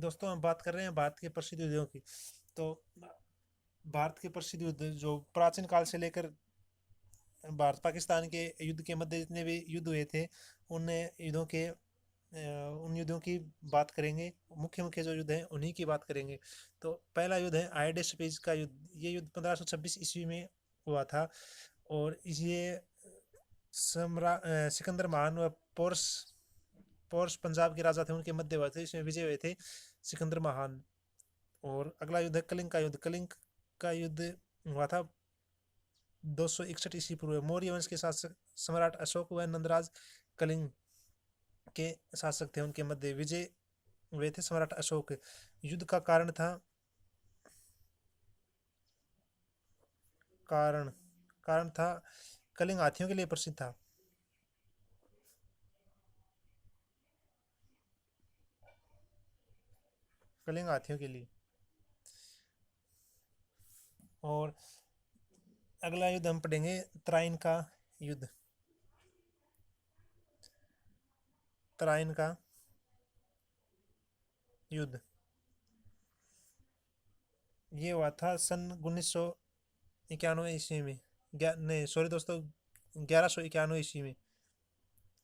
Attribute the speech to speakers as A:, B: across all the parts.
A: दोस्तों हम बात कर रहे हैं भारत के प्रसिद्ध युद्धों की। तो भारत के प्रसिद्ध युद्ध जो प्राचीन काल से लेकर भारत पाकिस्तान के युद्ध के मध्य जितने भी युद्ध हुए थे, उन युद्धों के उन युद्धों की बात करेंगे। मुख्य मुख्य जो युद्ध हैं उन्हीं की बात करेंगे। तो पहला युद्ध है आयडेस्पेज का युद्ध। ये युद्ध 1526 ईस्वी में हुआ था और ये सिकंदर महान व पोर्स पोर्स पंजाब के राजा थे, उनके मध्य हुआ था। इसमें विजय हुए थे सिकंदर महान। और अगला युद्ध है कलिंग का युद्ध। कलिंग का युद्ध हुआ था 261 ईस्वी पूर्व। मौर्य वंश के शासक सम्राट अशोक व नंदराज कलिंग के शासक थे, उनके मध्य विजय हुए थे सम्राट अशोक। युद्ध का कारण कारण था कलिंग हाथियों के लिए प्रसिद्ध था। कलिंग हाथियों के लिए। और अगला युद्ध हम पढ़ेंगे त्राइन का युद्ध। त्राइन का युद्ध ये हुआ था सन 1991 ईस्वी में। नहीं सॉरी दोस्तों, 1191 ईस्वी में।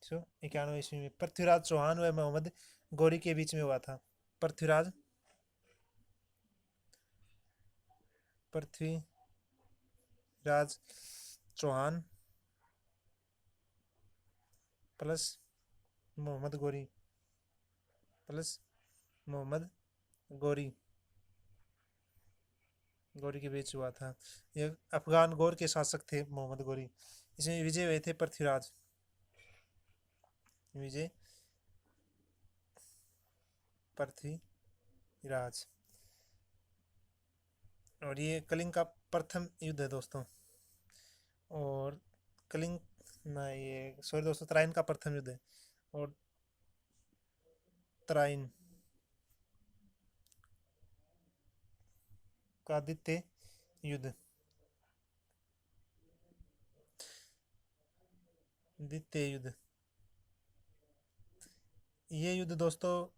A: 191 ईस्वी में पृथ्वीराज चौहान व मोहम्मद गौरी के बीच में हुआ था। पृथ्वीराज पृथ्वीराज चौहान प्लस मोहम्मद गौरी प्लस मोहम्मद गौरी गौरी के बीच हुआ था। ये अफगान गौर के शासक थे मोहम्मद गौरी। इसमें विजय हुए थे विजय पृथ्वीराज। और ये कलिंग का प्रथम युद्ध है दोस्तों। और कलिंग ना ये सॉरी दोस्तों, त्राइन का प्रथम युद्ध है। और त्राइन का द्वितीय युद्ध। द्वितीय युद्ध ये युद्ध दोस्तों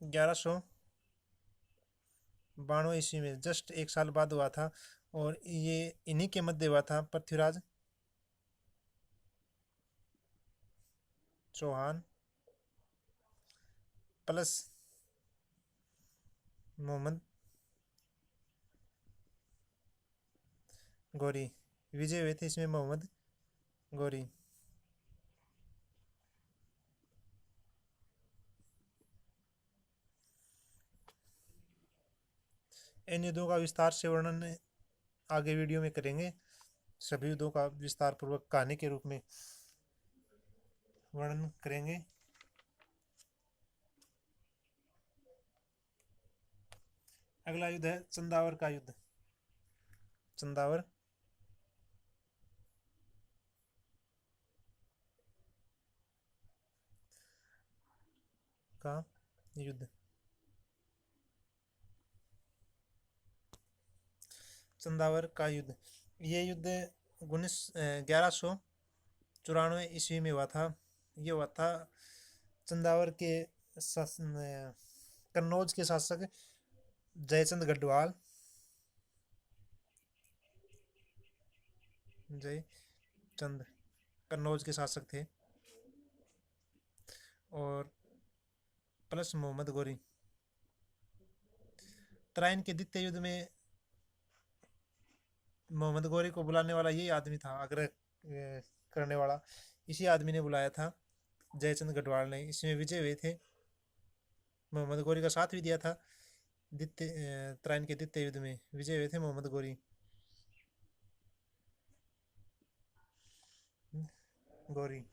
A: 1192 ईस्वी में जस्ट एक साल बाद हुआ था। और ये इन्हीं के मध्य हुआ था पृथ्वीराज चौहान प्लस मोहम्मद गौरी। विजय हुए थे इसमें मोहम्मद गौरी। इन युद्धों का विस्तार से वर्णन आगे वीडियो में करेंगे। सभी युद्धों का विस्तार पूर्वक कहानी के रूप में वर्णन करेंगे। अगला युद्ध है चंदावर का युद्ध। चंदावर का युद्ध। चंदावर का युद्ध ये युद्ध 1194 ईस्वी में हुआ था। ये हुआ था चंदावर के कन्नौज के शासक जयचंद गढ़वाल जयचंद कन्नौज के शासक थे। और प्लस मोहम्मद गौरी। तराइन के द्वितीय युद्ध में मोहम्मद गौरी को बुलाने वाला यही आदमी था, आग्रह करने वाला इसी आदमी ने बुलाया था, जयचंद गढ़वाल ने। इसमें विजय हुए थे। मोहम्मद गौरी का साथ भी दिया था। द्वितीय तराइन के द्वितीय युद्ध में विजय हुए थे मोहम्मद गौरी। गौरी।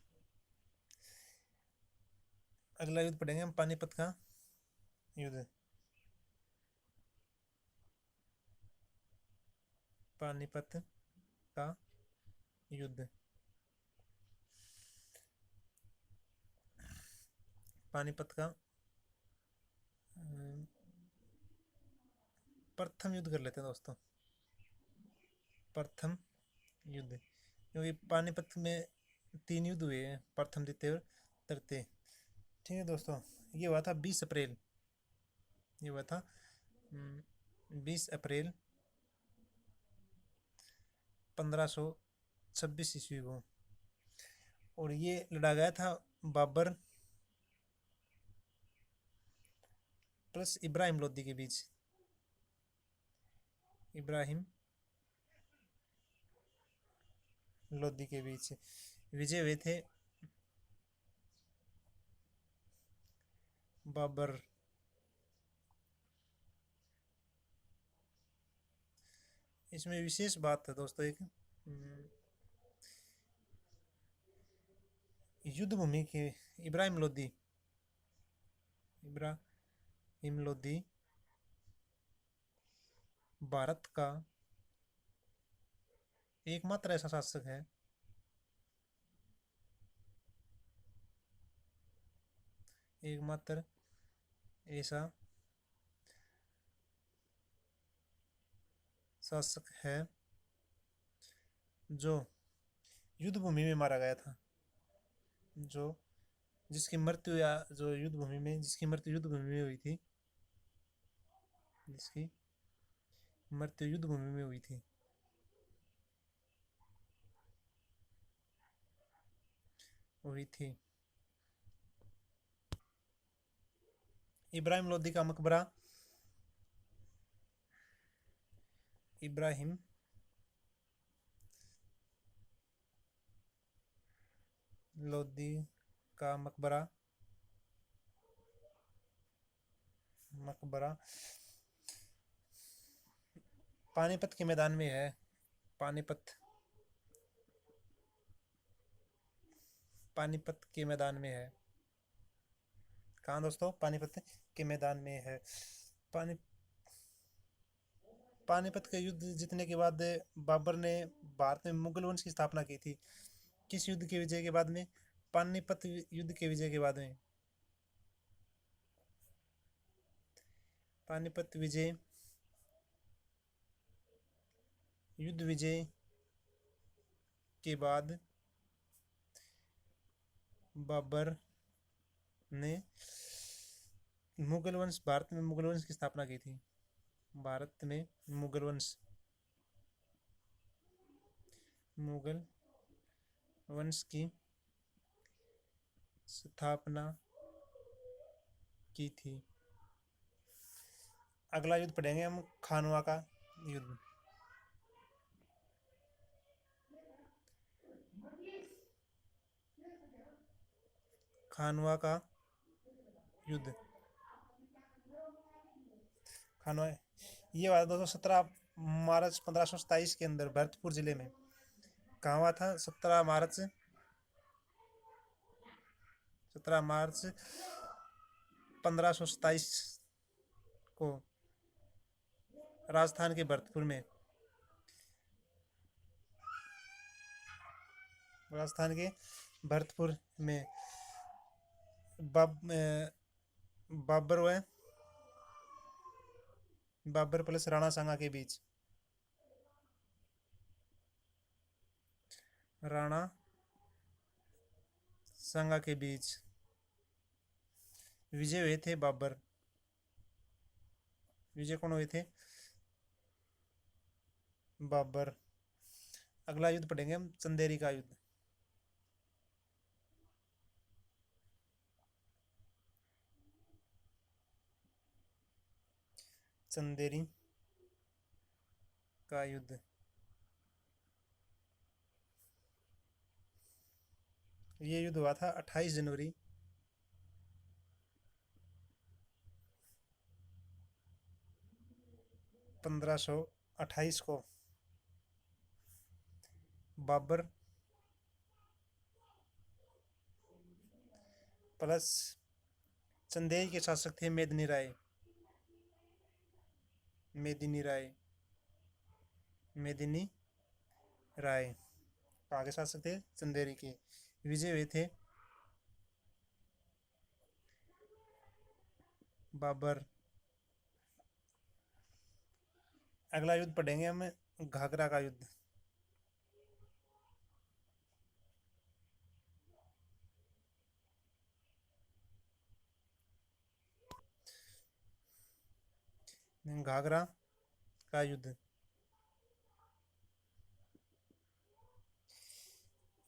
A: अगला युद्ध पढ़ेंगे हम पानीपत का युद्ध। पानीपत का युद्ध। पानीपत का प्रथम युद्ध कर लेते हैं दोस्तों। प्रथम युद्ध क्योंकि पानीपत में 3 युद्ध हुए हैं, प्रथम द्वितीय और तृतीय। ठीक है दोस्तों, ये हुआ था 20 अप्रैल, ये हुआ था 20 अप्रैल 1526 ईस्वी को। और ये लड़ा गया था बाबर प्लस इब्राहिम लोदी के बीच। इब्राहिम लोदी के बीच विजय हुए थे बाबर। इसमें विशेष बात है दोस्तों एक, युद्ध भूमि के इब्राहिम लोदी, इब्राहिम लोदी भारत का एकमात्र ऐसा शासक है एकमात्र ऐसा शासक है जो युद्ध भूमि में मारा गया था, जो जिसकी मृत्यु या जो युद्ध भूमि में जिसकी मृत्यु युद्ध भूमि में हुई थी, जिसकी मृत्यु युद्ध भूमि में हुई थी। हुई थी। इब्राहिम लोदी का मकबरा, इब्राहिम लोदी का मकबरा पानीपत के मैदान में है। पानीपत के मैदान में है। कहाँ दोस्तों? पानीपत के मैदान में है। पानीपत के युद्ध जीतने के बाद बाबर ने भारत में मुगल वंश की स्थापना की थी। किस युद्ध के विजय के बाद में? पानीपत युद्ध के विजय के बाद में। पानीपत युद्ध विजय के बाद बाबर ने भारत में मुगल वंश की स्थापना की थी। भारत में मुगल वंश की स्थापना की थी। अगला युद्ध पढ़ेंगे हम, खानवा का युद्ध। खानवा का युद्ध। खानवा ये हुआ दोस्तों 17 मार्च 1527 के अंदर भरतपुर जिले में। कहाँ हुआ था? 17 मार्च 1527 को राजस्थान के भरतपुर में। राजस्थान के भरतपुर में बाबर प्लस राणा सांगा के बीच। राणा सांगा के बीच विजय हुए थे बाबर। विजय कौन हुए थे? बाबर। अगला युद्ध पढ़ेंगे हम, चंदेरी का युद्ध। चंदेरी का युद्ध। ये युद्ध हुआ था 28 जनवरी 1528 को। बाबर प्लस चंदेरी के शासक थे मेदिनी राय। कहाँ के शासक थे? चंदेरी के। विजय हुए थे बाबर। अगला युद्ध पढ़ेंगे हम, घाघरा का युद्ध। घाघरा का युद्ध।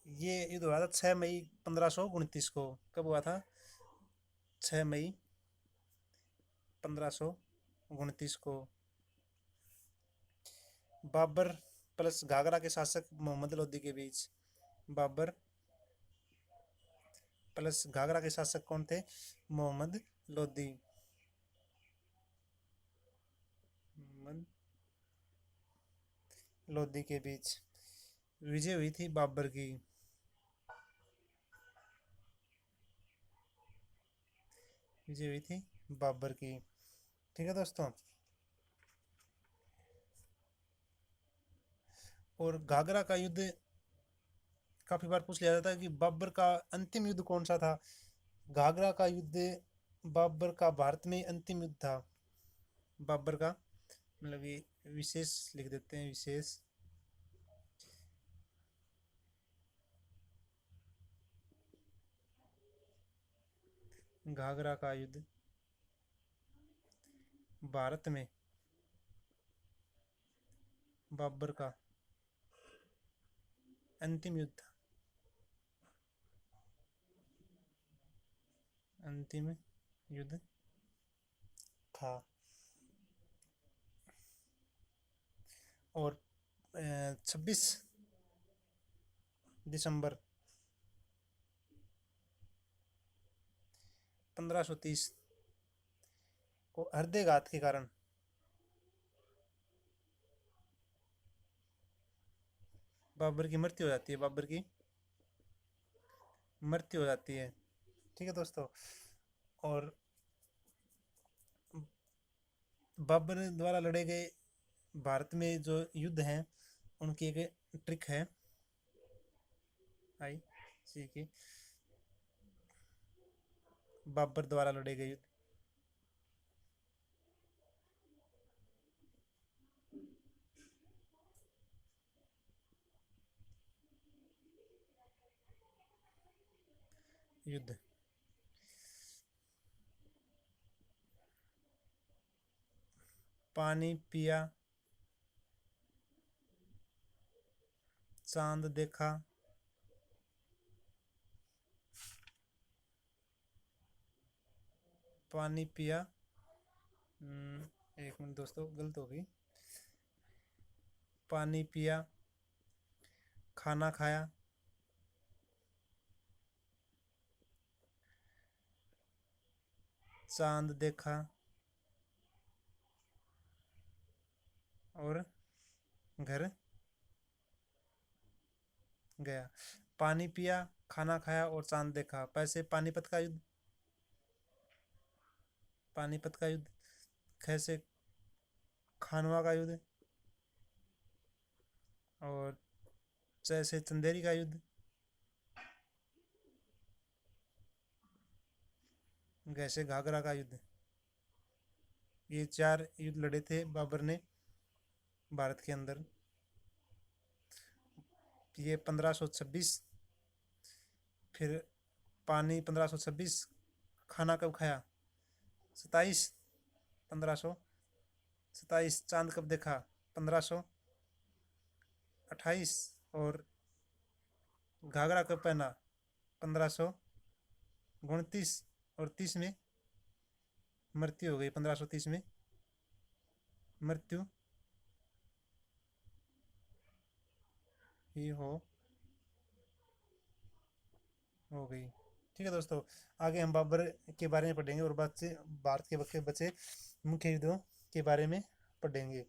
A: ये युद्ध हुआ था 6 मई 1529 को। कब हुआ था? 6 मई 1529 को। बाबर प्लस घाघरा के शासक मोहम्मद लोदी के बीच। बाबर प्लस घाघरा के शासक कौन थे? मोहम्मद लोदी। मोहम्मद लोदी के बीच विजय हुई थी बाबर की। विजय हुई थी बाबर की। ठीक है दोस्तों। और घाघरा का युद्ध काफी बार पूछ लिया जाता है कि बाबर का अंतिम युद्ध कौन सा था। घाघरा का युद्ध बाबर का भारत में अंतिम युद्ध था। बाबर का मतलब ये विशेष लिख देते हैं, विशेष। घाघरा का युद्ध भारत में बाबर का अंतिम युद्ध। अंतिम युद्ध था। और 26 दिसंबर 1530 को हृदयघात के कारण बाबर की मृत्यु हो जाती है। बाबर की मृत्यु हो जाती है। ठीक है दोस्तों। और बाबर द्वारा लड़े गए भारत में जो युद्ध हैं उनकी एक ट्रिक है। आई सी की बाबर द्वारा लड़े गए युद्ध। युद्ध पानी पिया, चांद देखा, पानी पिया। एक मिनट दोस्तों, गलत हो गई। पानी पिया, खाना खाया, चांद देखा और घर गया। पानी पिया, खाना खाया और चांद देखा। पैसे पानीपत का युद्ध। पानीपत का युद्ध। कैसे खानवा का युद्ध। और जैसे चंदेरी का युद्ध। जैसे घाघरा का युद्ध। ये 4 युद्ध लड़े थे बाबर ने भारत के अंदर। ये 1526। फिर पानी 1526। खाना कब खाया? 27 1527। चांद कब देखा? 1528। और घाघरा कब पहना? 1529। और 30 में मृत्यु हो गई। 1530 में मृत्यु ही हो गई। ठीक है दोस्तों। आगे हम बाबर के बारे में पढ़ेंगे और बाद से भारत के बचे मुख्य युद्धों के बारे में पढ़ेंगे।